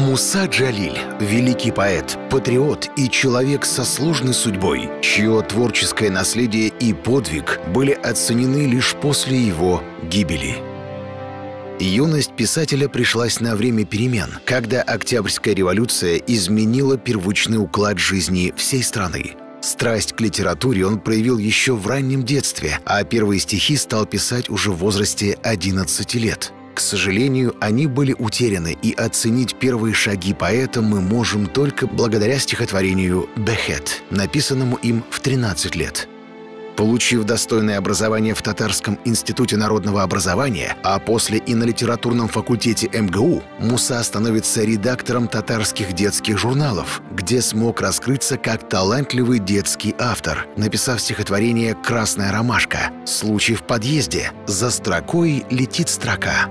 Муса Джалиль – великий поэт, патриот и человек со сложной судьбой, чье творческое наследие и подвиг были оценены лишь после его гибели. Юность писателя пришлась на время перемен, когда Октябрьская революция изменила первичный уклад жизни всей страны. Страсть к литературе он проявил еще в раннем детстве, а первые стихи стал писать уже в возрасте 11 лет. К сожалению, они были утеряны, и оценить первые шаги поэта мы можем только благодаря стихотворению «Бехет», написанному им в 13 лет. Получив достойное образование в Татарском институте народного образования, а после и на литературном факультете МГУ, Муса становится редактором татарских детских журналов, где смог раскрыться как талантливый детский автор, написав стихотворение «Красная ромашка», «Случай в подъезде», «За строкой летит строка».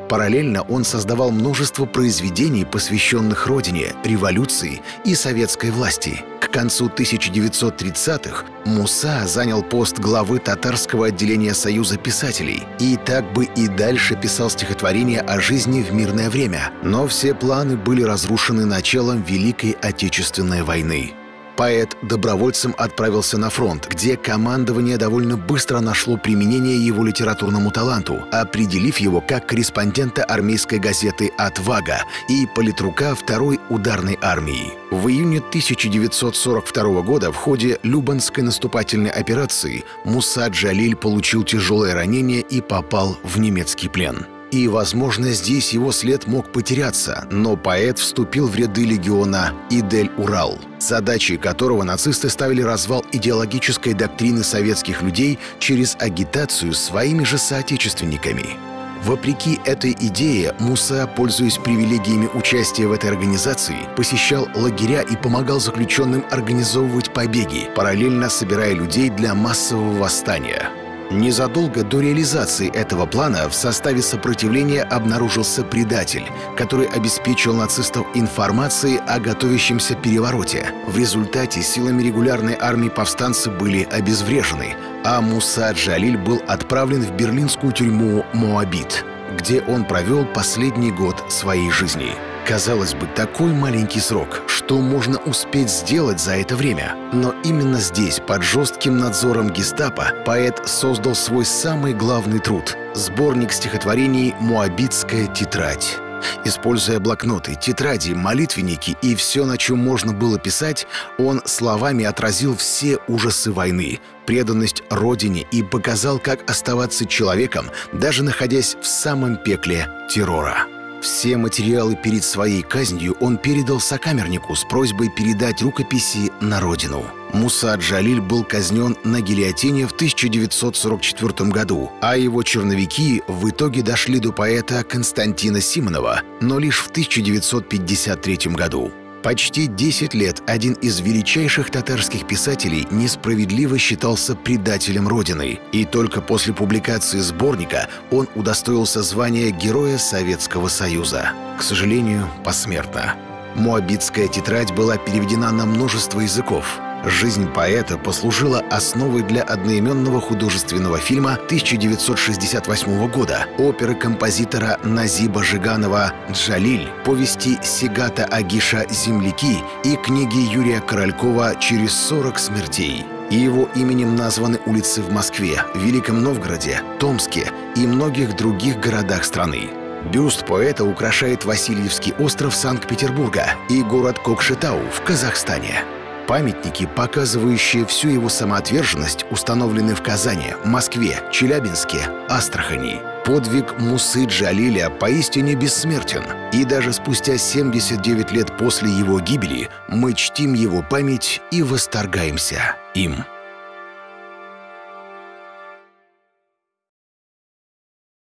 Параллельно он создавал множество произведений, посвященных родине, революции и советской власти. К концу 1930-х Муса занял пост главы татарского отделения Союза писателей и так бы и дальше писал стихотворения о жизни в мирное время. Но все планы были разрушены началом Великой Отечественной войны. Поэт добровольцем отправился на фронт, где командование довольно быстро нашло применение его литературному таланту, определив его как корреспондента армейской газеты «Отвага» и политрука второй ударной армии. В июне 1942 года в ходе Любанской наступательной операции Муса Джалиль получил тяжелое ранение и попал в немецкий плен. И, возможно, здесь его след мог потеряться, но поэт вступил в ряды легиона «Идель-Урал», задачей которого нацисты ставили развал идеологической доктрины советских людей через агитацию своими же соотечественниками. Вопреки этой идее, Муса, пользуясь привилегиями участия в этой организации, посещал лагеря и помогал заключенным организовывать побеги, параллельно собирая людей для массового восстания. Незадолго до реализации этого плана в составе сопротивления обнаружился предатель, который обеспечил нацистов информацией о готовящемся перевороте. В результате силами регулярной армии повстанцы были обезврежены, а Муса Джалиль был отправлен в берлинскую тюрьму Моабит, где он провел последний год своей жизни. Казалось бы, такой маленький срок, что можно успеть сделать за это время? Но именно здесь, под жестким надзором гестапо, поэт создал свой самый главный труд – сборник стихотворений «Моабитская тетрадь». Используя блокноты, тетради, молитвенники и все, на чем можно было писать, он словами отразил все ужасы войны, преданность родине и показал, как оставаться человеком, даже находясь в самом пекле террора. Все материалы перед своей казнью он передал сокамернику с просьбой передать рукописи на родину. Муса Джалиль был казнен на гильотине в 1944 году, а его черновики в итоге дошли до поэта Константина Симонова, но лишь в 1953 году. Почти 10 лет один из величайших татарских писателей несправедливо считался предателем Родины, и только после публикации сборника он удостоился звания Героя Советского Союза. К сожалению, посмертно. «Моабитская тетрадь» была переведена на множество языков. Жизнь поэта послужила основой для одноименного художественного фильма 1968 года, оперы композитора Назиба Жиганова «Джалиль», повести Сигата Агиша «Земляки» и книги Юрия Королькова «Через 40 смертей». Его именем названы улицы в Москве, Великом Новгороде, Томске и многих других городах страны. Бюст поэта украшает Васильевский остров Санкт-Петербурга и город Кокшетау в Казахстане. Памятники, показывающие всю его самоотверженность, установлены в Казани, Москве, Челябинске, Астрахани. Подвиг Мусы Джалиля поистине бессмертен, и даже спустя 79 лет после его гибели мы чтим его память и восторгаемся им.